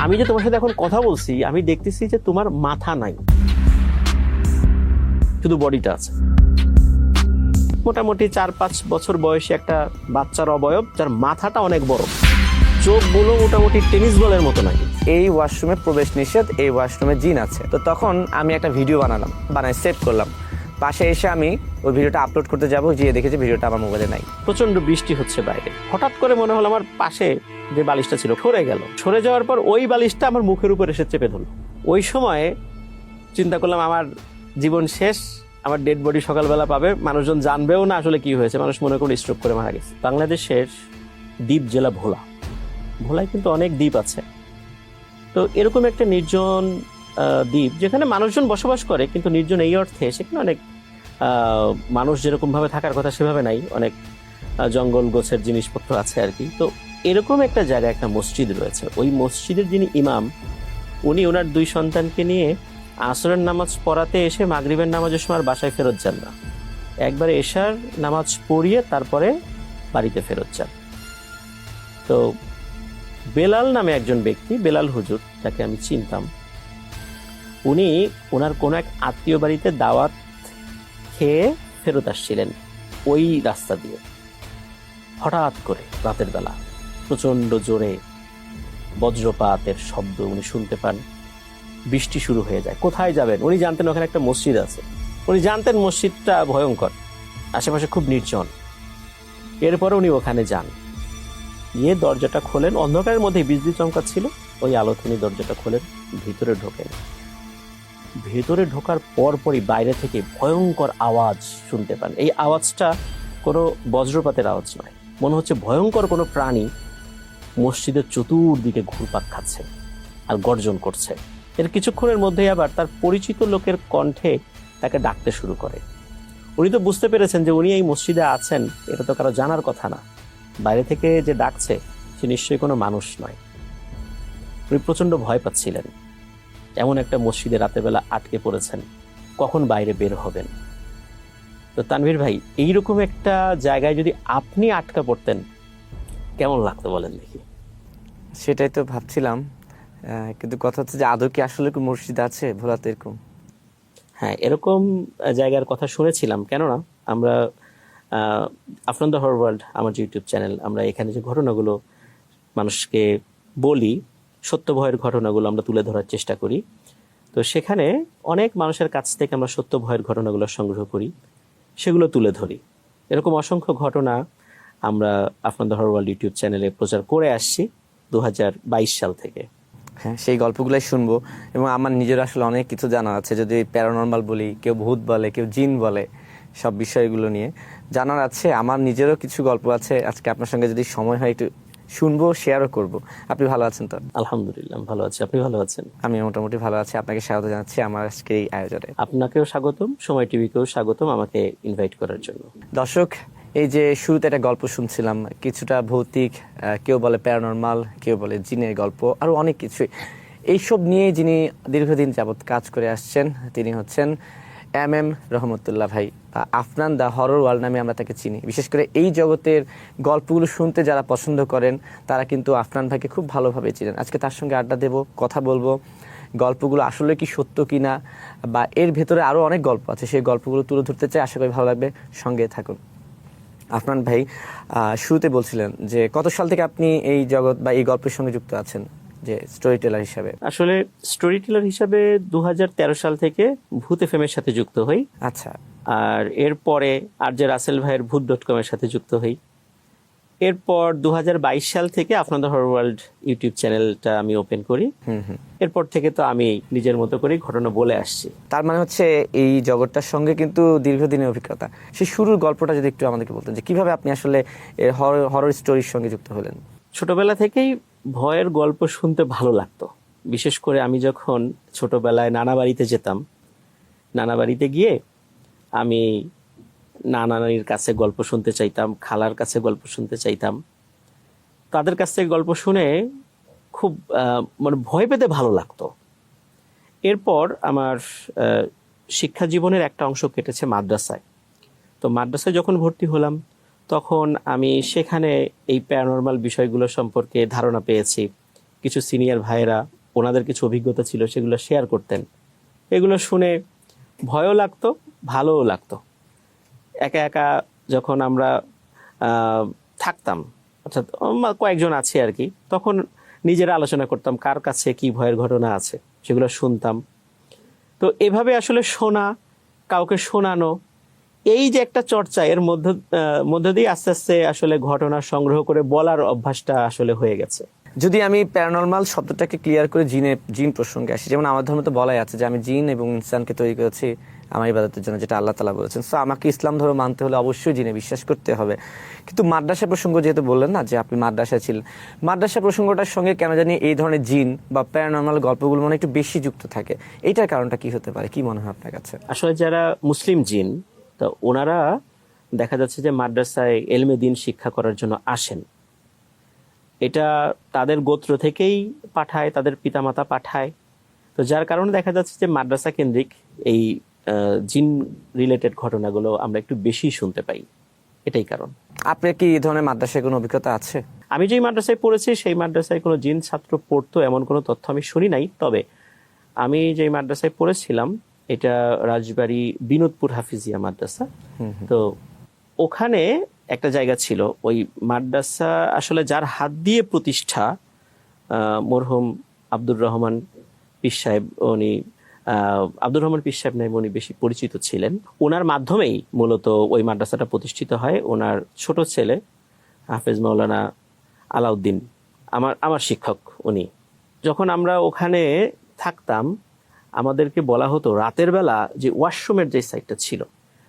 আমি যে তোমার সাথে এখন কথা বলছি, আমি দেখতেছি যে তোমার মাথা নাই, শুধু বডিটা আছে। মোটামুটি 4-5 বছর বয়সী একটা বাচ্চার অবয়ব, যার মাথাটা অনেক বড়, চোখগুলো মোটামুটি টেনিস বলের মতো নাকি। এই ওয়াশরুমে প্রবেশ নিষেধ, এই ওয়াশরুমে জিন আছে। তো তখন আমি একটা ভিডিও বানাই সেভ করলাম। পাশে এসে আমি ওই ভিডিওটা আপলোড করতে যাবো, গিয়ে দেখেছি ভিডিওটা আমার মোবাইলে নাই। প্রচন্ড বৃষ্টি হচ্ছে বাইরে, হঠাৎ করে মনে হলো আমার পাশে যে বালিশটা ছিল সরে গেল। সরে যাওয়ার পর ওই বালিশটা আমার মুখের উপর এসে চেপে ধরলো। ওই সময়ে চিন্তা করলাম আমার জীবন শেষ, আমার ডেড বডি সকালবেলা পাবে, মানুষজন জানবেও না আসলে কি হয়েছে, মানুষ মনে করে স্ট্রোক করে মারা গেছে। বাংলাদেশের দ্বীপ জেলা ভোলা, ভোলায় কিন্তু অনেক দ্বীপ আছে। তো এরকম একটা নির্জন দ্বীপ যেখানে মানুষজন বসবাস করে, কিন্তু নির্জন এই অর্থে সেখানে অনেক মানুষ যেরকম ভাবে থাকার কথা সেভাবে নাই, অনেক জঙ্গল গোছের জিনিসপত্র আছে আর কি। তো এরকম একটা জায়গায় একটা মসজিদ রয়েছে। ওই মসজিদের যিনি ইমাম, উনি ওনার 2 সন্তানকে নিয়ে আসরের নামাজ পড়াতে এসে মাগরিবের নামাজের সময় বাসায় ফেরত যান না, একবারে এশার নামাজ পড়িয়ে তারপরে বাড়িতে ফেরত যান। তো বেলাল নামে একজন ব্যক্তি, বেলাল হুজুর, যাকে আমি চিনতাম, উনি ওনার কোনো এক আত্মীয় বাড়িতে দাওয়াত খেয়ে ফেরত আসছিলেন ওই রাস্তা দিয়ে। হঠাৎ করে রাতের বেলা প্রচন্ড জোরে বজ্রপাতের শব্দ উনি শুনতে পান, বৃষ্টি শুরু হয়ে যায়। কোথায় যাবেন? উনি জানতেন ওখানে একটা মসজিদ আছে, উনি জানতেন মসজিদটা ভয়ঙ্কর, আশেপাশে খুব নির্জন। এরপরে উনি ওখানে যান, গিয়ে দরজাটা খোলেন, অন্ধকারের মধ্যে বিজলি চমকাচ্ছিল, ওই আলোতে উনি দরজাটা খোলেন, ভিতরে ঢোকেন। ভেতরে ঢোকার পরপরই বাইরে থেকে ভয়ঙ্কর আওয়াজ শুনতে পান। এই আওয়াজটা কোনো বজ্রপাতের আওয়াজ নয়, মনে হচ্ছে ভয়ঙ্কর কোনো প্রাণী মসজিদের চতুর্দিকে ঘুরপাক খাচ্ছে আর গর্জন করছে। এর কিছুক্ষণের মধ্যেই আবার তার পরিচিত লোকের কণ্ঠে তাকে ডাকতে শুরু করে। উনি তো বুঝতে পেরেছেন যে উনি এই মসজিদে আছেন, এটা তো কারো জানার কথা না, বাইরে থেকে যে ডাকছে সে নিশ্চয়ই কোনো মানুষ নয়। উনি প্রচন্ড ভয় পাচ্ছিলেন, এমন একটা মসজিদে রাতের বেলা আটকে পড়েছেন, কখন বাইরে বের হবেন। তো তানভীর ভাই, এইরকম একটা জায়গায় যদি আপনি আটকা পড়তেন কেমন লাগতো বলেন দেখি? সেটাই তো ভাবছিলাম, কিন্তু কথা হচ্ছে যে আদৌ কি আসলে কোনো মসজিদ আছে ভোলাতে এরকম? হ্যাঁ, এরকম জায়গার কথা শুনেছিলাম। কেননা আমরা আফরান দ্য হরর ওয়ার্ল্ড, আমার যে ইউটিউব চ্যানেল, আমরা এখানে যে ঘটনাগুলো মানুষকে বলি, সত্য ভয়ের ঘটনাগুলো আমরা তুলে ধরার চেষ্টা করি। তো সেখানে অনেক মানুষের কাছ থেকে আমরা সত্য ভয়ের ঘটনাগুলো সংগ্রহ করি, সেগুলো তুলে ধরি। এরকম অসংখ্য ঘটনা আমরা Afran the horror world YouTube চ্যানেলে প্রচার করে আসছি 2022 সাল থেকে। হ্যাঁ, সেই গল্পগুলোই শুনবো। এবং আমার নিজের আসলে অনেক কিছু জানা আছে, যদি প্যারানর্মাল বলি, কেউ ভূত বলে, কেউ জিন বলে, সব বিষয়গুলো নিয়ে জানার আছে। আমার নিজেরও কিছু গল্প আছে, আজকে আপনার সঙ্গে যদি সময় হয় একটু শুনবো, শেয়ারও করব। আপনি ভালো আছেন তো? আলহামদুলিল্লাহ ভালো আছি, আপনি ভালো আছেন? আমি মোটামুটি ভালো আছি। আপনাকে স্বাগত জানাচ্ছি আমার আজকের এই আয়োজনে। আপনাকেও স্বাগতম, সময় টিভিকেও স্বাগতম আমাকে ইনভাইট করার জন্য। দর্শক, এই যে শুরুতে একটা গল্প শুনছিলাম, কিছুটা ভৌতিক, কেউ বলে প্যারানর্মাল, কেউ বলে জিনের গল্প, আরো অনেক কিছুই। এইসব নিয়ে যিনি দীর্ঘদিন যাবৎ কাজ করে আসছেন, তিনি হচ্ছেন MM রহমতুল্লাহ ভাই, আফরান দ্য হরর ওয়ার্ল্ড নামে আমরা তাকে চিনি। বিশেষ করে এই জগতের গল্পগুলো শুনতে যারা পছন্দ করেন তারা কিন্তু আফরান ভাইকে খুব ভালোভাবে চিনেন। আজকে তার সঙ্গে আড্ডা দেব, কথা বলবো, গল্পগুলো আসলে কি সত্য কিনা, বা এর ভেতরে আরো অনেক গল্প আছে, সেই গল্পগুলো তুলে ধরতে চাই। আশা করি ভালো লাগবে, সঙ্গে থাকুন। আফরান ভাই, শুরুতে বলছিলেন যে কত সাল থেকে আপনি এই জগৎ বা এই গল্পের সঙ্গে যুক্ত আছেন, যে স্টোরি টেলার হিসাবে? আসলে স্টোরি টেলার হিসাবে 2013 সাল থেকে ভূত FM এর সাথে যুক্ত হই। আচ্ছা। আর এরপরে RJ রাসেল ভাইয়ের ভূত.com এর সাথে যুক্ত হই। এরপর 2022 সাল থেকে Afran the horror world YouTube চ্যানেলটা আমি ওপেন করি। এরপর থেকে তো আমি নিজের মতো করে ঘটনা বলে আসছি। তার মানে হচ্ছে এই জগৎটার সঙ্গে কিন্তু দীর্ঘদিনের অভিজ্ঞতা। সেই শুরুর গল্পটা যদি একটু আমাদেরকে বলতেন, যে কিভাবে আপনি আসলে হরর স্টোরির সঙ্গে যুক্ত হলেন? ছোটবেলা থেকেই ভয়ের গল্প শুনতে ভালো লাগতো। বিশেষ করে আমি যখন ছোটবেলায় নানা বাড়িতে যেতাম, নানা বাড়িতে গিয়ে আমি নানির কাছে গল্প শুনতে চাইতাম, খালার কাছে গল্প শুনতে চাইতাম। তাদের কাছ থেকে গল্প শুনে খুব মানে ভয় পেতে ভালো লাগতো। এরপর আমার শিক্ষা জীবনের একটা অংশ কেটেছে মাদ্রাসায়। তো মাদ্রাসায় যখন ভর্তি হলাম তখন আমি সেখানে এই প্যারানর্মাল বিষয়গুলো সম্পর্কে ধারণা পেয়েছি, কিছু সিনিয়র ভাইয়েরা ওনাদের কিছু অভিজ্ঞতা ছিল সেগুলো শেয়ার করতেন। এগুলো শুনে ভয়ও লাগতো, ভালোও লাগতো। একা একা যখন আমরা থাকতাম, অর্থাৎ কয়েকজন আছে আর কি, তখন নিজেরা আলোচনা করতাম কার কাছে কি ভয়ের ঘটনা আছে, সেগুলো শুনতাম। তো এভাবে আসলে শোনা, কাউকে শোনানো, এই যে একটা চর্চা, এর মধ্য দিয়ে আস্তে আস্তে আসলে ঘটনা সংগ্রহ করে বলার অভ্যাসটা আসলে হয়ে গেছে। যদি আমি প্যারানরমাল শব্দটাকে ক্লিয়ার করে জিন প্রসঙ্গে আসি, যেমন আমার ধর্মে তো বলাই আছে যে আমি জিন এবং ইনসানকে তৈরি করেছি আমার ইবাদতের জন্য, যেটা আল্লাহ তাআলা বলেছেন। সো আমাকে ইসলাম ধর্ম মানতে হলে অবশ্যই জিনে বিশ্বাস করতে হবে। কিন্তু মাদ্রাসা প্রসঙ্গ যেহেতু বললেন না যে আপনি মাদ্রাসায় ছিলেন, মাদ্রাসা প্রসঙ্গটার সঙ্গে কেন জানি এই ধরনের জিন বা প্যারানরমাল গল্পগুলো মানে একটু বেশি যুক্ত থাকে। এইটার কারণটা কি হতে পারে, কি মনে হয় আপনার কাছে? আসলে যারা মুসলিম জিন, তো ওনারা দেখা যাচ্ছে যে মাদ্রাসায় এলমে দিন শিক্ষা করার জন্য আসেন। এটা তাদের গোত্র থেকেই পাঠায়, তাদের পিতামাতা পাঠায়। তো যার কারণে দেখা যাচ্ছে যে মাদ্রাসা কেন্দ্রিক এই জিন রিলেটেড ঘটনাগুলো আমরা একটু বেশি শুনতে পাই, এটাই কারণ। আপনার কি এই ধরনের মাদ্রাসায় কোনো অভিজ্ঞতা আছে? আমি যেই মাদ্রাসায় পড়েছি সেই মাদ্রাসায় কোনো জিন ছাত্র পড়তো এমন কোনো তথ্য আমি শুনি নাই। তবে আমি যেই মাদ্রাসায় পড়েছিলাম এটা রাজবাড়ী বিনোদপুর হাফিজিয়া মাদ্রাসা। তো ওখানে একটা জায়গা ছিল, ওই মাদ্রাসা আসলে যার হাত দিয়ে প্রতিষ্ঠা, মরহুম আব্দুর রহমান পীর সাহেব, উনি আব্দুর রহমান পীর সাহেব নামে উনি বেশি পরিচিত ছিলেন। ওনার মাধ্যমেই মূলত ওই মাদ্রাসাটা প্রতিষ্ঠিত হয়। ওনার ছোট ছেলে হাফেজ মাওলানা আলাউদ্দিন আমার শিক্ষক উনি। যখন আমরা ওখানে থাকতাম আমাদেরকে বলা হতো রাতের বেলা যে ওয়াশরুমের যে সাইডটা ছিল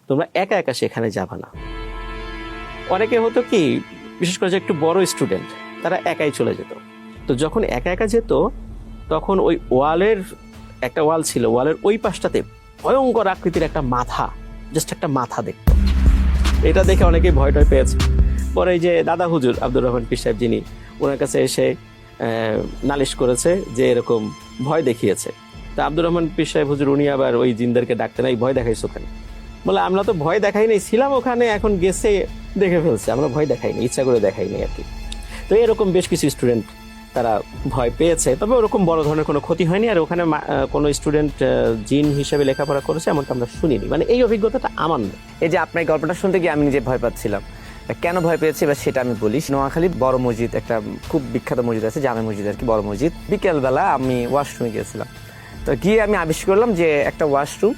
তোমরা একা একা সেখানে যাবা না। অনেকে হতো কি, বিশেষ করে যে একটু বড় স্টুডেন্ট, তারা একাই চলে যেত। তো যখন একা একা যেত তখন ওই একটা ওয়াল ছিল, ওয়ালের ওই পাশটাতে ভয়ঙ্কর আকৃতির একটা মাথা, জাস্ট একটা মাথা দেখত। এটা দেখে অনেকেই ভয় টয় পেয়েছে। পরে এই যে দাদা হুজুর আব্দুর রহমান পীর সাহেব যিনি, ওনার কাছে এসে নালিশ করেছে যে এরকম ভয় দেখিয়েছে। তা আব্দুর রহমান পীর সাহেব হুজুর উনি আবার ওই জিনদেরকে ডাকতেন, এই ভয় দেখাইছো ওখানে? বলে আমরা তো ভয় দেখাই নাই, ছিলাম ওখানে, এখন গেছে দেখে ফেলছে, আমরা ভয় দেখাইনি, ইচ্ছা করে দেখাইনি আর কি। তো এরকম বেশ কিছু স্টুডেন্ট তারা ভয় পেয়েছে, তবে ওরকম বড় ধরনের কোনো ক্ষতি হয়নি। আর ওখানে কোনো স্টুডেন্ট জিন হিসেবে লেখাপড়া করেছে এমনটা আমরা শুনিনি, মানে এই অভিজ্ঞতাটা আমার না। এই যে আপনার গল্পটা শুনতে গিয়ে আমি নিজে ভয় পাচ্ছিলাম। কেন ভয় পেয়েছি বা সেটা আমি বলি। নোয়াখালীর বড় মসজিদ, একটা খুব বিখ্যাত মসজিদ আছে, জামে মসজিদ আর কি, বড় মসজিদ। বিকেলবেলা আমি ওয়াশরুমে গিয়েছিলাম। তো গিয়ে আমি আবিষ্কার করলাম যে একটা ওয়াশরুম,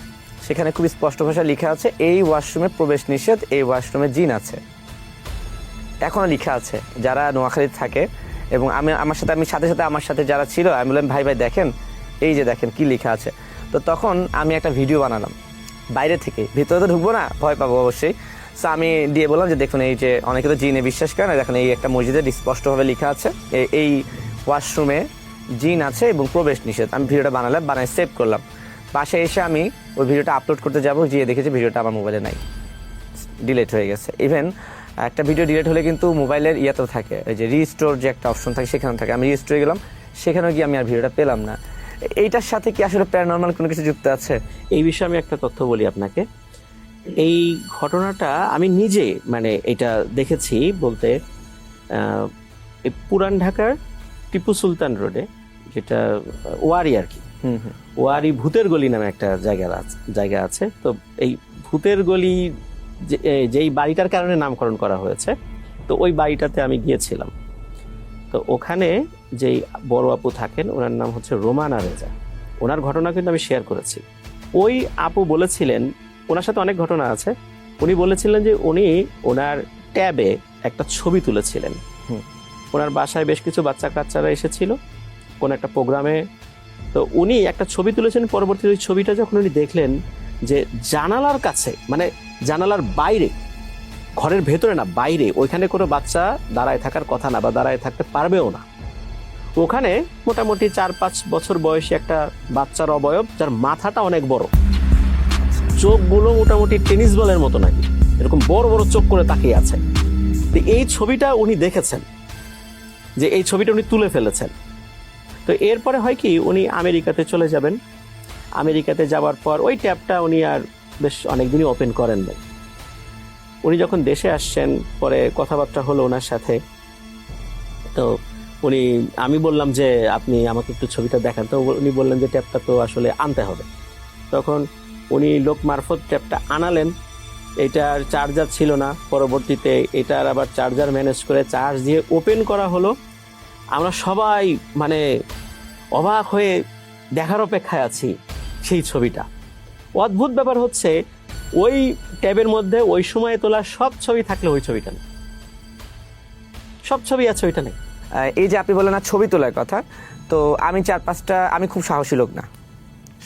সেখানে খুব স্পষ্ট ভাষায় লেখা আছে এই ওয়াশরুমে প্রবেশ নিষেধ, এই ওয়াশরুমে জিন আছে। এখনো লেখা আছে। যারা নোয়াখালীতে থাকে এবং আমার সাথে আমার সাথে যারা ছিল, আমি বললাম ভাই দেখেন, এই যে দেখেন কি লেখা আছে। তো তখন আমি একটা ভিডিও বানালাম বাইরে থেকে, ভিতরে তো ঢুকবো না, ভয় পাবো অবশ্যই। সো আমি দিয়ে বললাম যে দেখুন, এই যে অনেকে তো জিনে বিশ্বাস করে না, দেখুন এই একটা মসজিদে স্পষ্টভাবে লেখা আছে এই ওয়াশরুমে জিন আছে এবং প্রবেশ নিষেধ। আমি ভিডিওটা বানাই সেভ করলাম। বাসায় এসে আমি ওই ভিডিওটা আপলোড করতে যাবো, গিয়ে দেখেছি ভিডিওটা আমার মোবাইলে নাই, ডিলিট হয়ে গেছে। ইভেন একটা ভিডিও ডিলিট হলে কিন্তু মোবাইলের ইয়েতেও থাকে, এই যে রিস্টোর যে একটা অপশন থাকে সেখানে থাকে। আমি রিস্টোরে গেলাম, সেখানে গিয়ে আমি আর ভিডিওটা পেলাম না। এইটার সাথে কি আসলে প্যারানরমাল কোনো কিছু যুক্ত আছে? এই বিষয়ে আমি একটা তথ্য বলি আপনাকে। এই ঘটনাটা আমি নিজে মানে এটা দেখেছি বলতে, এই পুরান ঢাকার টিপু সুলতান রোডে, যেটা ওয়ারি আর কি, ওয়ারি ভূতের গলি নামে একটা জায়গা আছে। তো এই ভূতের গলি যেই বাড়িটার কারণে নামকরণ করা হয়েছে, তো ওই বাড়িটাতে আমি গিয়েছিলাম। তো ওখানে যেই বড় আপু থাকেন, ওনার নাম হচ্ছে রোমানা রেজা। ওনার ঘটনা কিন্তু আমি শেয়ার করেছি। ওই আপু বলেছিলেন, ওনার সাথে অনেক ঘটনা আছে, উনি বলেছিলেন যে উনি ওনার ট্যাবে একটা ছবি তুলেছিলেন। ওনার বাসায় বেশ কিছু বাচ্চা কাচ্চারা এসেছিল কোন একটা প্রোগ্রামে। তো উনি একটা ছবি তুলেছেন, পরবর্তী ওই ছবিটা যখন উনি দেখলেন যে জানালার কাছে, মানে জানালার বাইরে, ঘরের ভেতরে না, বাইরে, ওইখানে কোনো বাচ্চা দাঁড়ায় থাকার কথা না বা দাঁড়ায় থাকতে পারবেও না। ওখানে মোটামুটি 4-5 বছর বয়সী একটা বাচ্চার অবয়ব, যার মাথাটা অনেক বড়, চোখগুলো মোটামুটি টেনিস বলের মতো নাকি, এরকম বড় বড় চোখ করে তাকিয়ে আছে। তো এই ছবিটা উনি দেখেছেন, যে এই ছবিটা উনি তুলে ফেলেছেন। তো এরপরে হয় কি, উনি আমেরিকাতে চলে যাবেন। আমেরিকাতে যাওয়ার পর ওই ট্যাবটা উনি আর বেশ অনেকদিনই ওপেন করেন নাই। উনি যখন দেশে আসছেন, পরে কথাবার্তা হলো ওনার সাথে। তো আমি বললাম যে আপনি আমাকে একটু ছবিটা দেখান, তো উনি বললেন যে ট্যাপটা তো আসলে আনতে হবে। তখন উনি লোক মারফত ট্যাপটা আনালেন। এটার চার্জার ছিল না, পরবর্তীতে এটার আবার চার্জার ম্যানেজ করে চার্জ দিয়ে ওপেন করা হলো। আমরা সবাই মানে অবাক হয়ে দেখার অপেক্ষায় আছি সেই ছবিটা। অদ্ভুত ব্যাপার হচ্ছে, ওই ট্যাবের মধ্যে ওই সময়ে তোলা সব ছবি থাকলে ওই ছবিটা নেই, সব ছবি আছে, ওইটা নেই। এই যে আপনি বললেন না ছবি তোলার কথা, তো আমি 4-5টা, আমি খুব সাহসী লোক না,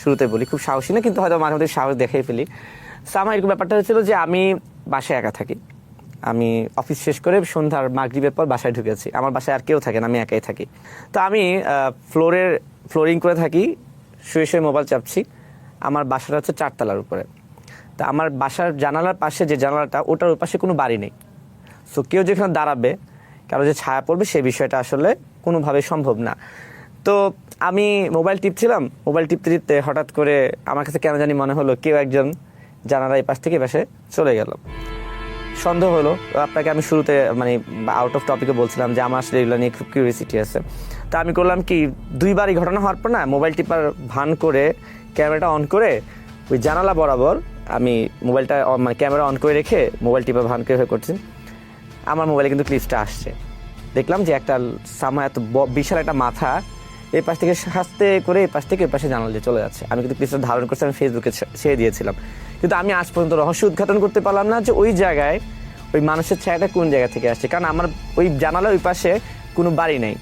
শুরুতে বলি খুব সাহসী না, কিন্তু হয়তো মাঝে মধ্যে সাহস দেখাই ফেলি। আমার এরকম ব্যাপারটা হয়েছিল যে আমি বাসায় একা থাকি। আমি অফিস শেষ করে সন্ধ্যার মাগরিবের পর বাসায় ঢুকেছি। আমার বাসায় আর কেউ থাকে না, আমি একাই থাকি। তো আমি ফ্লোরিং করে থাকি, শুয়ে শুয়ে মোবাইল চাপছি। আমার বাসাটা হচ্ছে 4 তলার উপরে। তা আমার বাসার জানালার পাশে যে জানালাটা, ওটার ওই পাশে কোনো বাড়ি নেই। সো কেউ যেখানে দাঁড়াবে, কারো যে ছায়া পড়বে, সেই বিষয়টা আসলে কোনোভাবে সম্ভব না। তো আমি মোবাইল টিপছিলাম, মোবাইল টিপতে টিপতে হঠাৎ করে আমার কাছে কেন জানি মনে হলো কেউ একজন জানালা এই পাশ থেকে এই পাশে চলে গেল। সন্দেহ হলো। আপনাকে আমি শুরুতে মানে আউট অফ টপিকে বলছিলাম যে আমার আসলে এগুলো নিয়ে খুব কিউরিয়াসিটি আছে। তা আমি করলাম কি, 2বার এই ঘটনা হওয়ার পর না, মোবাইল টিপার ভান করে ক্যামেরাটা অন করে ওই জানালা বরাবর আমি মোবাইলটা মানে ক্যামেরা অন করে রেখে মোবাইল টিপার ভান করে করছি। আমার মোবাইলে কিন্তু ক্লিপসটা আসছে। দেখলাম যে একটা এত বিশাল একটা মাথা এই পাশ থেকে হাসতে করে এই পাশ থেকে এই পাশে জানালা দিয়ে চলে যাচ্ছে। আমি কিন্তু ক্লিপসটা ধারণ করছি, আমি ফেসবুকে ছেড়ে দিয়েছিলাম। কিন্তু আমি আজ পর্যন্ত রহস্য উদ্ঘাটন করতে পারলাম না যে ওই জায়গায় ওই মানুষের ছায়াটা কোন জায়গা থেকে আসছে। কারণ আমার ওই জানালার ওই পাশে কোনো বাড়ি নেই।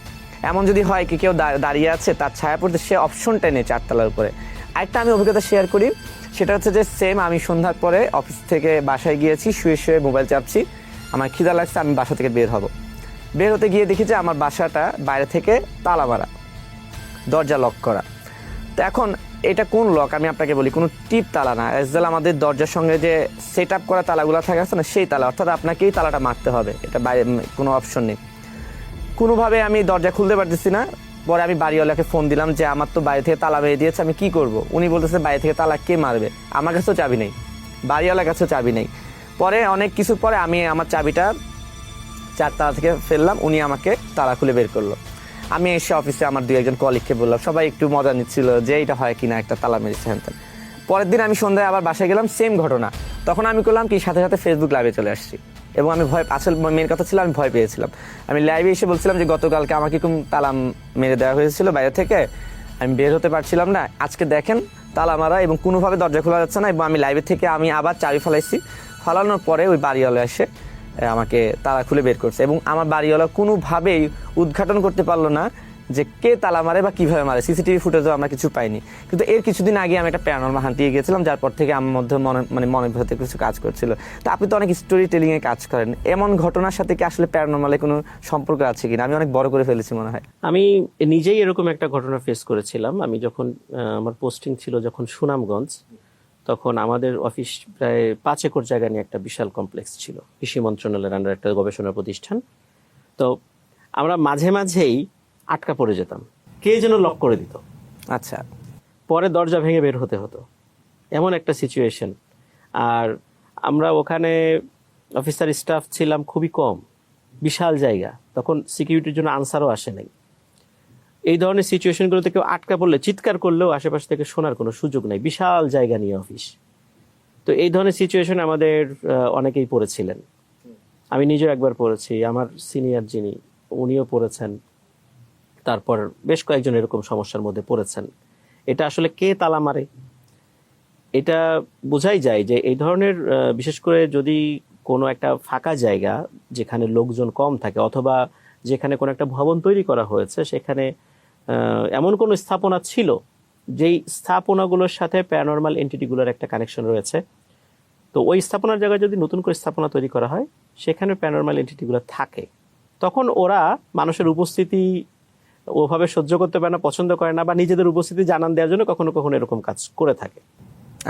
এমন যদি হয় কি কেউ দাঁড়িয়ে আছে, তার ছায়া পড়তে সে অপশনটাই নেই 4 তলার উপরে। আরেকটা আমি অভিজ্ঞতা শেয়ার করি, সেটা হচ্ছে যে সেম আমি সন্ধ্যার পরে অফিস থেকে বাসায় গিয়েছি, শুয়ে শুয়ে মোবাইল চাপছি, আমার খিদা লাগছে, আমি বাসা থেকে বের হতে গিয়ে দেখি যে আমার বাসাটা বাইরে থেকে তালা মারা, দরজা লক করা। তো এখন এটা কোন লক আমি আপনাকে বলি, কোনো টিপ তালা না, এসএল আমাদের দরজার সঙ্গে যে সেট আপ করা তালাগুলো থাকে আছে না, সেই তালা, অর্থাৎ আপনাকেই তালাটা মারতে হবে, এটা বাইরে কোনো অপশন নেই। কোনোভাবে আমি দরজা খুলতে পারতেছি না। পরে আমি বাড়িওয়ালাকে ফোন দিলাম যে আমার তো বাড়ি থেকে তালা মেরে দিয়েছে, আমি কি করব? উনি বলতেছে বাড়ি থেকে তালা কে মারবে, আমার কাছেও চাবি নেই, বাড়িওয়ালার কাছেও চাবি নেই। পরে অনেক কিছু পরে আমি আমার চাবিটা 4 তালা থেকে ফেললাম, উনি আমাকে তালা খুলে বের করলো। আমি এসে অফিসে আমার 2-1 কলিগকে বললাম, সবাই একটু মজা নিচ্ছিল যে এটা হয় কিনা, একটা তালা মেরেছে হ্যান। পরের দিন আমি সন্ধ্যায় আবার বাসায় গেলাম, সেম ঘটনা। তখন আমি করলাম কি, সাথে সাথে ফেসবুক লাইভে চলে আসছি। এবং আমি আসল মেন কথা ছিল, আমি ভয় পেয়েছিলাম। আমি লাইভে এসে বলছিলাম যে গতকালকে আমাকে কোন তালা মেরে দেওয়া হয়েছিল বাইরে থেকে, আমি বের হতে পারছিলাম না। আজকে দেখেন তালা মারা এবং কোনোভাবে দরজা খোলা যাচ্ছে না। এবং আমি লাইভে থেকে আমি আবার চাবি ফেলাইছি, ফালানোর পরে ওই বাড়িওয়ালা এসে আমাকে তালা খুলে বের করছে। এবং আমার বাড়িওয়ালা কোনোভাবেই উদ্ঘাটন করতে পারলো না যে কে তালা মারে বা কিভাবে মারে। সিসিটিভি ফুটেজও আমরা কিছু পাইনি। কিন্তু এর কিছুদিন আগে আমি একটা প্যারানরমাল হান্টিয়ে গিয়েছিলাম, যার পর থেকে আমার মধ্যে মনের ভেতরে কিছু কাজ করছিল। তো আপনি তো অনেক স্টোরি টেলিং এ কাজ করেন, এমন ঘটনার সাথে কি আসলে প্যারানরমালে কোনো সম্পর্ক আছে কিনা? আমি অনেক বড় করে ফেলেছি মনে হয়। আমি নিজেই এরকম একটা ঘটনা ফেস করেছিলাম। আমি যখন আমার পোস্টিং ছিল যখন সুনামগঞ্জ, তখন আমাদের অফিস প্রায় 5 একর জায়গা নিয়ে একটা বিশাল কমপ্লেক্স ছিল, কৃষি মন্ত্রণালয়ের আন্ডার একটা গবেষণা প্রতিষ্ঠান। তো আমরা মাঝে মাঝেই আটকা পড়ে যেতাম, কে যেন লক করে দিত। আচ্ছা, পরে দরজা ভেঙে বের হতে হতো, এমন একটা সিচুয়েশন। আর আমরা ওখানে অফিসার স্টাফ ছিলাম খুবই কম, বিশাল জায়গা, তখন সিকিউরিটির জন্য আনসারও আসে নাই। এই ধরনের সিচুয়েশনগুলোতে কেউ আটকা পড়লে চিৎকার করলেও আশেপাশ থেকে শোনার কোনো সুযোগ নাই, বিশাল জায়গা নিয়ে অফিস। তো এই ধরনের সিচুয়েশন আমাদের অনেকেই পড়েছিলেন। আমি নিজেও একবার পড়েছি, আমার সিনিয়র যিনি উনিও পড়েছেন, তারপর বেশ কয়েকজন এরকম সমস্যার মধ্যে পড়েছেন। এটা আসলে কে তালা মারে, এটা বোঝাই যায় যে এই ধরনের বিশেষ করে যদি কোনো একটা ফাঁকা জায়গা যেখানে লোকজন কম থাকে, অথবা যেখানে কোনো একটা ভবন তৈরি করা হয়েছে, সেখানে এমন কোনো স্থাপনা ছিল যেই স্থাপনাগুলোর সাথে প্যারানরমাল এন্টিটিগুলোর একটা কানেকশন রয়েছে, তো ওই স্থাপনার জায়গায় যদি নতুন করে স্থাপনা তৈরি করা হয়, সেখানে প্যারানরমাল এন্টিটিগুলো থাকে, তখন ওরা মানুষের উপস্থিতি ওভাবে সহ্য করতে পারে না, পছন্দ করে না, বা নিজেদের উপস্থিতি জানান দেওয়ার জন্য কখনো কখনো এরকম কাজ করে থাকে।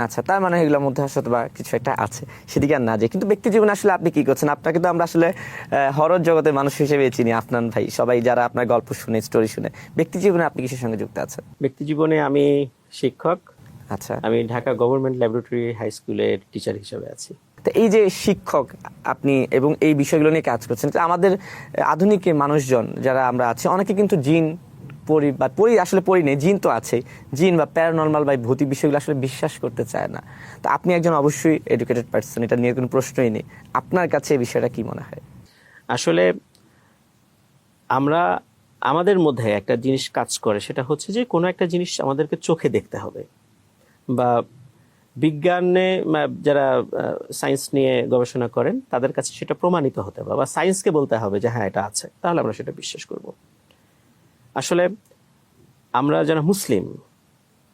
আচ্ছা, তার মানে এগুলোর মধ্যে আসলে বা কিছু একটা আছে, সেদিকে আর না যে। কিন্তু ব্যক্তি জীবনে আসলে আপনি কি করছেন? আপনাকে তো আমরা আসলে হরর জগতের মানুষ হিসেবে চিনি, আফনান ভাই, সবাই যারা আপনার গল্প শুনে, স্টোরি শুনে। ব্যক্তি জীবনে আপনি কিসের সঙ্গে যুক্ত আছেন? ব্যক্তি জীবনে আমি শিক্ষক। আচ্ছা, আমি ঢাকা গভর্নমেন্ট ল্যাবরেটরি হাই স্কুলের টিচার হিসেবে আছি। তো এই যে শিক্ষক আপনি এবং এই বিষয়গুলো নিয়ে কাজ করছেন, তো আমাদের আধুনিক মানুষজন যারা আমরা আছি অনেকে কিন্তু জিন আসলে পড়ি নেই, জিন তো আছে, জিন বা প্যারানর্মাল বা ভৌতিক বিষয়গুলো আসলে বিশ্বাস করতে চায় না। তো আপনি একজন অবশ্যই এডুকেটেড পার্সন, এটা নিয়ে কোনো প্রশ্নই নেই। আপনার কাছে এই বিষয়টা কি মনে হয়? আসলে আমরা আমাদের মধ্যে একটা জিনিস কাজ করে, সেটা হচ্ছে যে কোনো একটা জিনিস আমাদেরকে চোখে দেখতে হবে, বা বিজ্ঞানে যারা সায়েন্স নিয়ে গবেষণা করেন তাদের কাছে সেটা প্রমাণিত হতে হবে, বা সায়েন্সকে বলতে হবে যে হ্যাঁ এটা আছে, তাহলে আমরা সেটা বিশ্বাস করব। আসলে আমরা যারা মুসলিম,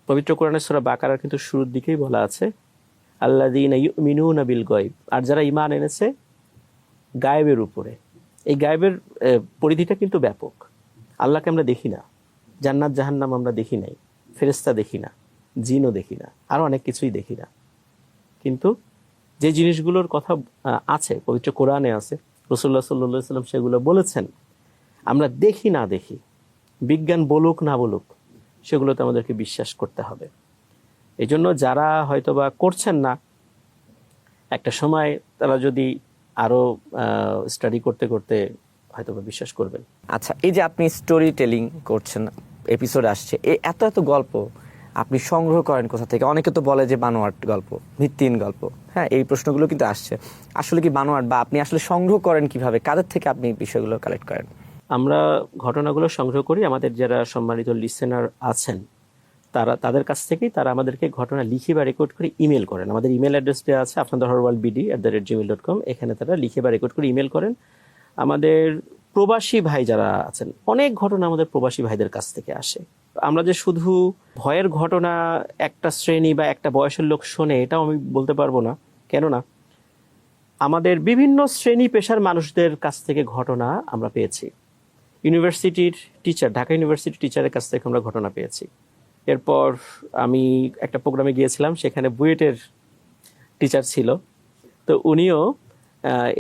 পবিত্র কোরআনের সূরা বাকারার কিন্তু শুরুর দিকেই বলা আছে আল্লাযীনা ইউমিনুনা বিল গায়ব, আর যারা ঈমান এনেছে গায়েবের উপরে। এই গায়েবের পরিধিটা কিন্তু ব্যাপক। আল্লাহকে আমরা দেখি না, জান্নাত জাহান্নাম আমরা দেখি নাই, ফেরেশতা দেখি না, জিনও দেখি না, আরো অনেক কিছুই দেখি না, কিন্তু যে জিনিসগুলোর কথা আছে পবিত্র কোরআনে আছে, রাসূলুল্লাহ সাল্লাল্লাহু আলাইহি ওয়াসাল্লাম সেগুলো বলেছেন, আমরা দেখি না দেখি, বিজ্ঞান বলুক না বলুক, সেগুলোতে আমাদেরকে বিশ্বাস করতে হবে। এই জন্য যারা হয়তোবা করছেন না, একটা সময় তারা যদি আরো স্টাডি করতে করতে হয়তোবা বিশ্বাস করবেন। আচ্ছা, এই যে আপনি স্টোরি টেলিং করছেন, এপিসোড আসছে, এই এত এত গল্প আপনি সংগ্রহ করেন কোথা থেকে? অনেকে তো বলে যে বানোয়াট গল্প, ভিত্তিহীন গল্প। হ্যাঁ, এই প্রশ্নগুলো কিন্তু আসছে। আসলে কি বানোয়াট, বা আপনি আসলে সংগ্রহ করেন কিভাবে? কাদের থেকে আপনি বিষয়গুলো কালেক্ট করেন? আমরা ঘটনাগুলো সংগ্রহ করি আমাদের যারা সম্মানিত লিসেনার আছেন তাদের কাছ থেকেই। তারা আমাদেরকে ঘটনা লিখে বা রেকর্ড করে ইমেল করেন। আমাদের ইমেল অ্যাড্রেস দেওয়া আছে আপনাদেরহরওয়ার্ল্ডbd@gmail.com, এখানে তারা লিখে বা রেকর্ড করে ইমেল করেন। আমাদের প্রবাসী ভাই যারা আছেন, অনেক ঘটনা আমাদের প্রবাসী ভাইদের কাছ থেকে আসে। আমরা যে শুধু ভয়ের ঘটনা একটা শ্রেণী বা একটা বয়সের লোক শোনে, এটাও আমি বলতে পারবো না। কেননা আমাদের বিভিন্ন শ্রেণী পেশার মানুষদের কাছ থেকে ঘটনা আমরা পেয়েছি। ইউনিভার্সিটির টিচার, ঢাকা ইউনিভার্সিটির টিচারের কাছ থেকে আমরা ঘটনা পেয়েছি। এরপর আমি একটা প্রোগ্রামে গিয়েছিলাম, সেখানে বুয়েটের টিচার ছিল, তো উনিও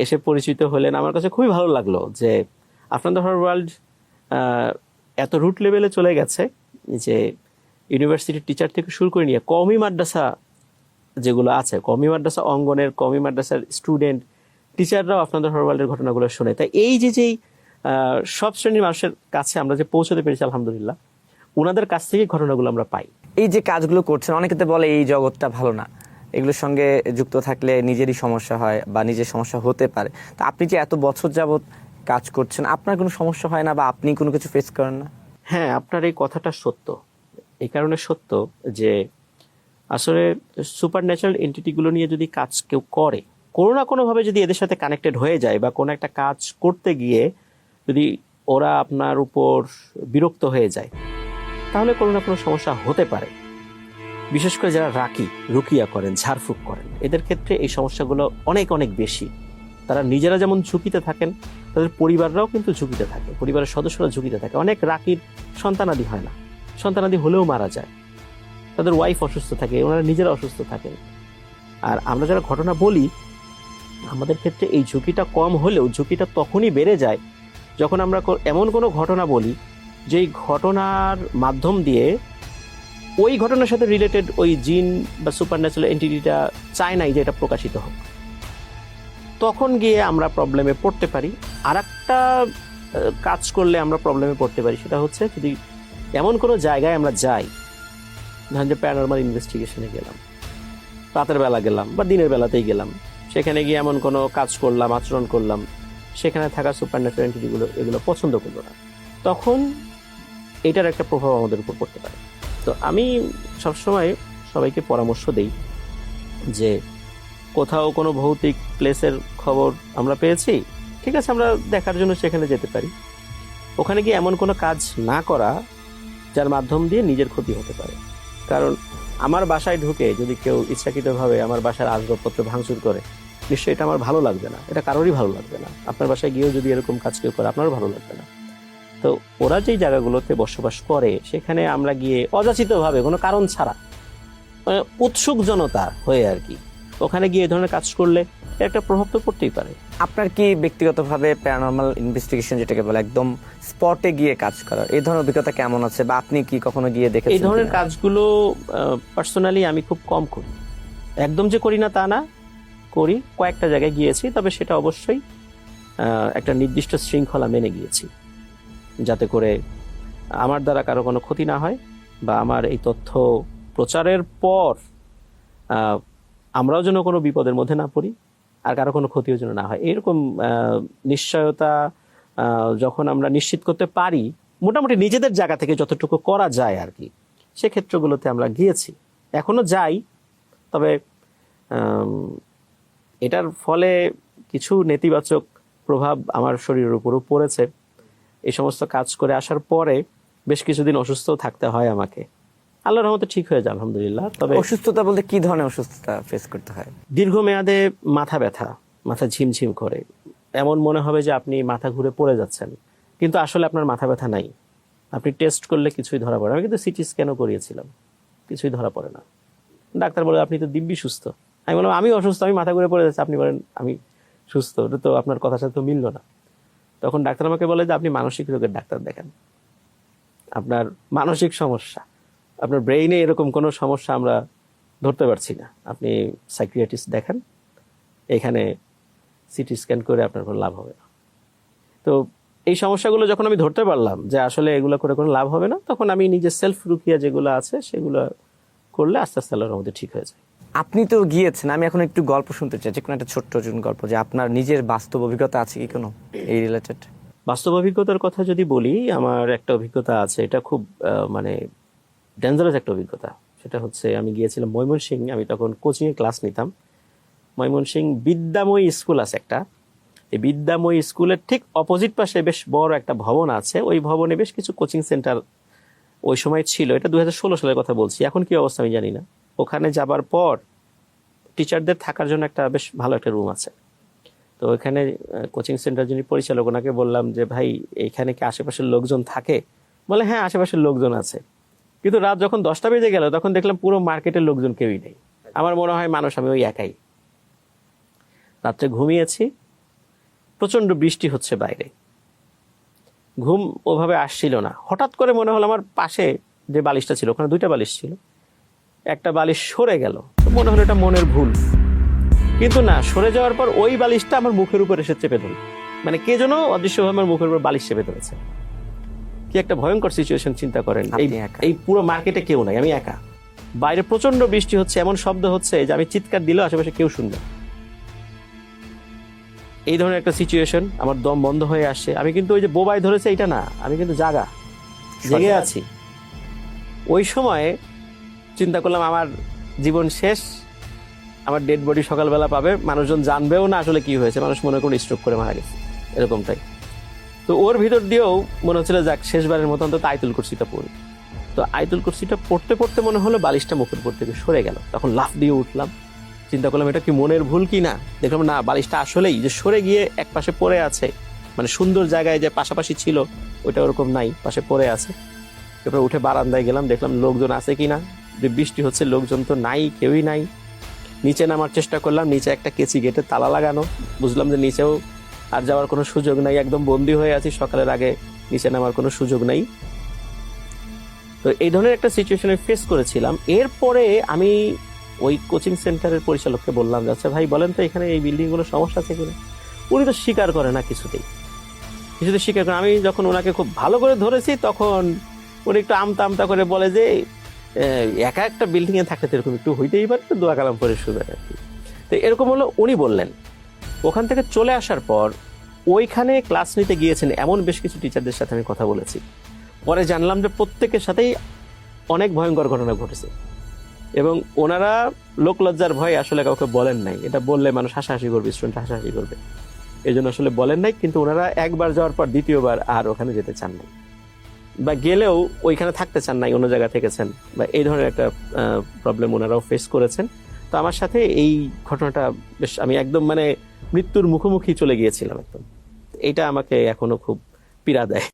এসে পরিচিত হলেন। আমার কাছে খুবই ভালো লাগলো যে আপনাদের ওয়ার্ল্ড এত রুট লেভেলে চলে গেছে যে ইউনিভার্সিটির টিচার থেকে শুরু করে নিয়ে কওমি মাদ্রাসা যেগুলো আছে, কওমি মাদ্রাসা অঙ্গনের, কওমি মাদ্রাসার স্টুডেন্ট টিচাররাও আপনাদের ওয়ার্ল্ডের ঘটনাগুলো শোনে। তাই এই যেই সব শ্রেণীর মানুষের কাছে আমরা যে পৌঁছতে পেরেছি আলহামদুলিল্লাহ, ওনাদের কাছ থেকে ঘটনাগুলো আমরা পাই। এই যে কাজগুলো করছেন, অনেকে তো বলে এই জগৎটা ভালো না, এগুলোর সঙ্গে যুক্ত থাকলে নিজেরই সমস্যা হয় বা নিজের সমস্যা হতে পারে। তো আপনি যে এত বছর যাবত কাজ করছেন, আপনার কোনো সমস্যা হয় না বা আপনি কোনো কিছু ফেস করেন না? হ্যাঁ, আপনার এই কথাটা সত্য। এই কারণে সত্য যে আসলে সুপার ন্যাচারাল এন্টিটিগুলো নিয়ে যদি কাজ কেউ করে, কোনো না কোনোভাবে যদি এদের সাথে কানেক্টেড হয়ে যায়, বা কোনো একটা কাজ করতে গিয়ে যদি ওরা আপনার উপর বিরক্ত হয়ে যায়, তাহলে কোনো না কোনো সমস্যা হতে পারে। বিশেষ করে যারা রুকিয়া করেন, ঝাড়ফুঁক করেন, এদের ক্ষেত্রে এই সমস্যাগুলো অনেক অনেক বেশি। তারা নিজেরা যেমন ঝুঁকিতে থাকেন, তাদের পরিবাররাও কিন্তু ঝুঁকিতে থাকে, পরিবারের সদস্যরা ঝুঁকিতে থাকে। অনেক রাকির সন্তানাদি হয় না, সন্তানাদি হলেও মারা যায়, তাদের ওয়াইফ অসুস্থ থাকে, ওনারা নিজেরা অসুস্থ থাকেন। আর আমরা যারা ঘটনা বলি, আমাদের ক্ষেত্রে এই ঝুঁকিটা কম হলেও ঝুঁকিটা তখনই বেড়ে যায় যখন আমরা এমন কোনো ঘটনা বলি যেই ঘটনার মাধ্যম দিয়ে ওই ঘটনার সাথে রিলেটেড ওই জিন বা সুপার ন্যাচারাল এন্টিটিটা চায় নাই যে এটা প্রকাশিত হোক। তখন গিয়ে আমরা প্রবলেমে পড়তে পারি। আর একটা কাজ করলে আমরা প্রবলেমে পড়তে পারি, সেটা হচ্ছে যদি এমন কোনো জায়গায় আমরা যাই, ধরেন যে প্যারানর্মাল ইনভেস্টিগেশনে গেলাম, রাতের বেলা গেলাম বা দিনের বেলাতেই গেলাম, সেখানে গিয়ে এমন কোনো কাজ করলাম, আচরণ করলাম, সেখানে থাকা সুপার ন্যাচারাল এন্টিটিগুলো এগুলো পছন্দ করলো না, তখন এটার একটা প্রভাব আমাদের উপর পড়তে পারে। তো আমি সবসময় সবাইকে পরামর্শ দেই যে কোথাও কোনো ভৌতিক প্লেসের খবর আমরা পেয়েছি, ঠিক আছে, আমরা দেখার জন্য সেখানে যেতে পারি। ওখানে গিয়ে এমন কোনো কাজ না করা যার মাধ্যম দিয়ে নিজের ক্ষতি হতে পারে। কারণ আমার বাসায় ঢুকে যদি কেউ ইচ্ছাকৃতভাবে আমার বাসার আসবাবপত্র ভাঙচুর করে, নিশ্চয়ই এটা আমার ভালো লাগবে না, এটা কারোরই ভালো লাগবে না। আপনার বাসায় গিয়েও যদি এরকম কাজ কেউ করে, আপনারও ভালো লাগবে না। তো ওরা যেই জায়গাগুলোতে বসবাস করে, সেখানে আমরা গিয়ে অযাচিতভাবে কোনো কারণ ছাড়া, উৎসুক জনতা হয়ে আর কি, ওখানে গিয়ে এই ধরনের কাজ করলে একটা প্রভাব তো পড়তেই পারে। আপনার কি ব্যক্তিগতভাবে প্যারানর্মাল ইনভেস্টিগেশন যেটাকে বলে একদম স্পটে গিয়ে কাজ করার, এই ধরনের অভিজ্ঞতা কেমন আছে, বা আপনি কি কখনো গিয়ে দেখেছেন? এই ধরনের কাজগুলো পার্সোনালি আমি খুব কম করি। একদম যে করি না তা না, করি, কয়েকটা জায়গায় গিয়েছি, তবে সেটা অবশ্যই একটা নির্দিষ্ট শৃঙ্খলা মেনে গিয়েছি, যাতে করে আমার দ্বারা কারো কোনো ক্ষতি না হয়, বা আমার এই তথ্য প্রচারের পর আমরাও যেন কোনো বিপদের মধ্যে না পড়ি, আর কারো কোনো ক্ষতিও যেন না হয়। এরকম নিশ্চয়তা যখন আমরা নিশ্চিত করতে পারি, মোটামুটি নিজেদের জায়গা থেকে যতটুকু করা যায় আর কি, সেক্ষেত্রগুলোতে আমরা গিয়েছি, এখনো যাই। তবে এটার ফলে কিছু নেতিবাচক প্রভাব আমার শরীরের উপরও পড়েছে। এই সমস্ত কাজ করে আসার পরে বেশ কিছুদিন অসুস্থ থাকতে হয় আমাকে। আল্লাহর রহমতে ঠিক হয়ে যায় আলহামদুলিল্লাহ। তবে অসুস্থতা বলতে কি ধরনের অসুস্থতা ফেস করতে হয়? দীর্ঘমেয়াদে মাথা ব্যথা, মাথা ঝিমঝিম করে, এমন মনে হবে যে আপনি মাথা ঘুরে পড়ে যাচ্ছেন, কিন্তু আসলে আপনার মাথা ব্যথা নাই। আপনি টেস্ট করলে কিছুই ধরা পড়ে না। আমি কিন্তু সিটি স্ক্যানও করিয়েছিলাম, কিছুই ধরা পড়ে না। ডাক্তার বলে আপনি তো দিব্যি সুস্থ। আমি বললাম আমি অসুস্থ, আমি মাথা ঘুরে পড়ে যাচ্ছি, আপনি বলেন আমি সুস্থ, এটা তো আপনার কথার সাথে তো মিলল না। তখন ডাক্তার আমাকে বলে যে আপনি মানসিক রোগের ডাক্তার দেখান, আপনার মানসিক সমস্যা, আপনার ব্রেইনে এরকম কোনো সমস্যা আমরা ধরতে পারছি না, আপনি সাইকিয়াট্রিস্ট দেখান, এখানে সিটি স্ক্যান করে আপনার কোনো লাভ হবে না। তো এই সমস্যাগুলো যখন আমি ধরতে পারলাম যে আসলে এগুলো করে কোনো লাভ হবে না, তখন আমি নিজের সেলফ রুকিয়া যেগুলো আছে সেগুলো করলে আস্তে আস্তে আল্লাহর রহমতে ঠিক হয়ে যায়। আপনি তো গিয়েছেন, আমি এখন একটু গল্প শুনতে চাই, যে কোনো একটা ছোট্ট গল্প, যে আপনার নিজের বাস্তব অভিজ্ঞতা আছে কি কোনো এই রিলেটেড? বাস্তব অভিজ্ঞতার কথা যদি বলি, আমার একটা অভিজ্ঞতা আছে, এটা খুব মানে ডেঞ্জারাস একটা অভিজ্ঞতা। সেটা হচ্ছে আমি গিয়েছিলাম ময়মনসিংহ, আমি তখন কোচিংয়ে ক্লাস নিতাম। ময়মনসিংহ বিদ্যাময়ী স্কুল আছে একটা, এই বিদ্যাময়ী স্কুলের ঠিক অপোজিট পাশে বেশ বড় একটা ভবন আছে। ওই ভবনে বেশ কিছু কোচিং সেন্টার ওই সময় ছিল, এটা 2016 সালের কথা বলছি, এখন কি অবস্থা আমি জানি না। ওখানে যাবার পর টিচারদের থাকার জন্য একটা বেশ ভালো একটা রুম আছে। তো ওইখানে কোচিং সেন্টার যিনি পরিচালক, ওনাকে বললাম যে ভাই এইখানে কি আশেপাশের লোকজন থাকে? বলে হ্যাঁ আশেপাশের লোকজন আছে। কিন্তু রাত যখন 10টা বেজে গেল তখন দেখলাম পুরো মার্কেটের লোকজন কেউই নেই। আমার মনে হয় মানুষ আমি ওই একাই। রাত্রে ঘুমিয়েছি, প্রচন্ড বৃষ্টি হচ্ছে বাইরে, ঘুম ওভাবে আসছিল না। হঠাৎ করে মনে হলো আমার পাশে যে বালিশটা ছিল, ওখানে 2টা বালিশ ছিল, একটা বালিশ সরে গেল। মনে হলো এটা মনের ভুল, কিন্তু না, সরে যাওয়ার পর ওই বালিশটা আমার মুখের উপর এসে চেপে ধরল। মানে কে যেন অদৃশ্যভাবে আমার মুখের উপর বালিশ চেপে ধরেছে। কি একটা ভয়ঙ্কর সিচুয়েশন, চিন্তা করেন। এই পুরো মার্কেটে কেউ নাই, আমি একা। বাইরে প্রচন্ড বৃষ্টি হচ্ছে, এমন শব্দ হচ্ছে যে আমি চিৎকার দিলেও আশেপাশে কেউ শুনবে। এই ধরনের একটা সিচুয়েশন, আমার দম বন্ধ হয়ে আসছে। আমি কিন্তু ওই যে বোবাই ধরেছে এটা না, আমি কিন্তু জেগে আছি। ওই সময়ে চিন্তা করলাম আমার জীবন শেষ, আমার ডেড বডি সকালবেলা পাবে, মানুষজন জানবেও না আসলে কি হয়েছে, মানুষ মনে করে স্ট্রোক করে মারা গেছে, এরকমটাই। তো ওর ভিতর দিয়েও মনে হচ্ছিল যাক শেষবারের মতো অন্তত আয়াতুল কুরসিটা পড়ি। তো আয়াতুল কুরসিটা পড়তে পড়তে মনে হলো বালিশটা মুখের উপর থেকে সরে গেল। তখন লাফ দিয়ে উঠলাম, চিন্তা করলাম এটা কি মনের ভুল কি না। দেখলাম না, বালিশটা আসলেই যে সরে গিয়ে এক পাশে পড়ে আছে, মানে সুন্দর জায়গায় যে পাশাপাশি ছিল ওইটা ওরকম নাই, পাশে পড়ে আছে। তারপরে উঠে বারান্দায় গেলাম, দেখলাম লোকজন আছে কিনা। বৃষ্টি হচ্ছে, লোকজন তো নাই, কেউই নাই। নিচে নামার চেষ্টা করলাম, নিচে একটা কেচি গেটে তালা লাগানো, বুঝলাম যে নিচেও আর যাওয়ার কোনো সুযোগ নাই, একদম বন্দি হয়ে আছি, সকালের আগে নিচে নামার কোনো সুযোগ নাই। তো এই ধরনের একটা সিচুয়েশনে ফেস করেছিলাম। এরপরে আমি ওই কোচিং সেন্টারের পরিচালককে বললাম, আচ্ছা ভাই বলেন তো এখানে এই বিল্ডিং গুলো সমস্যা আছে কিনা। উনি তো স্বীকার করে না, কিছুতেই স্বীকার করে। আমি যখন ওনাকে খুব ভালো করে ধরেছি তখন উনি একটু আমতা আমতা করে বলে যে একা একটা বিল্ডিং এ থাকলে এরকম একটু হইতেই পারে, তো দোয়া কালাম করে শুবে আর কি। তো এরকম হলো, উনি বললেন। ওখান থেকে চলে আসার পর ওইখানে ক্লাস নিতে গিয়েছেন এমন বেশ কিছু টিচারদের সাথে আমি কথা বলেছি। পরে জানলাম যে প্রত্যেকের সাথেই অনেক ভয়ঙ্কর ঘটনা ঘটেছে, এবং ওনারা লোকলজ্জার ভয় আসলে কাউকে বলেন নাই। এটা বললে মানুষ হাসাহাসি করবে, স্টুডেন্ট হাসাহাসি করবে, এই জন্য আসলে বলেন নাই। কিন্তু ওনারা একবার যাওয়ার পর দ্বিতীয়বার আর ওখানে যেতে চান নাই, বা গেলেও ওইখানে থাকতে চান নাই, অন্য জায়গা থেকেছেন, বা এই ধরনের একটা প্রবলেম ওনারাও ফেস করেছেন। তো আমার সাথে এই ঘটনাটা বেশ, আমি একদম মানে মৃত্যুর মুখোমুখি চলে গিয়েছিলাম একদম। এইটা আমাকে এখনো খুব পীড়া দেয়।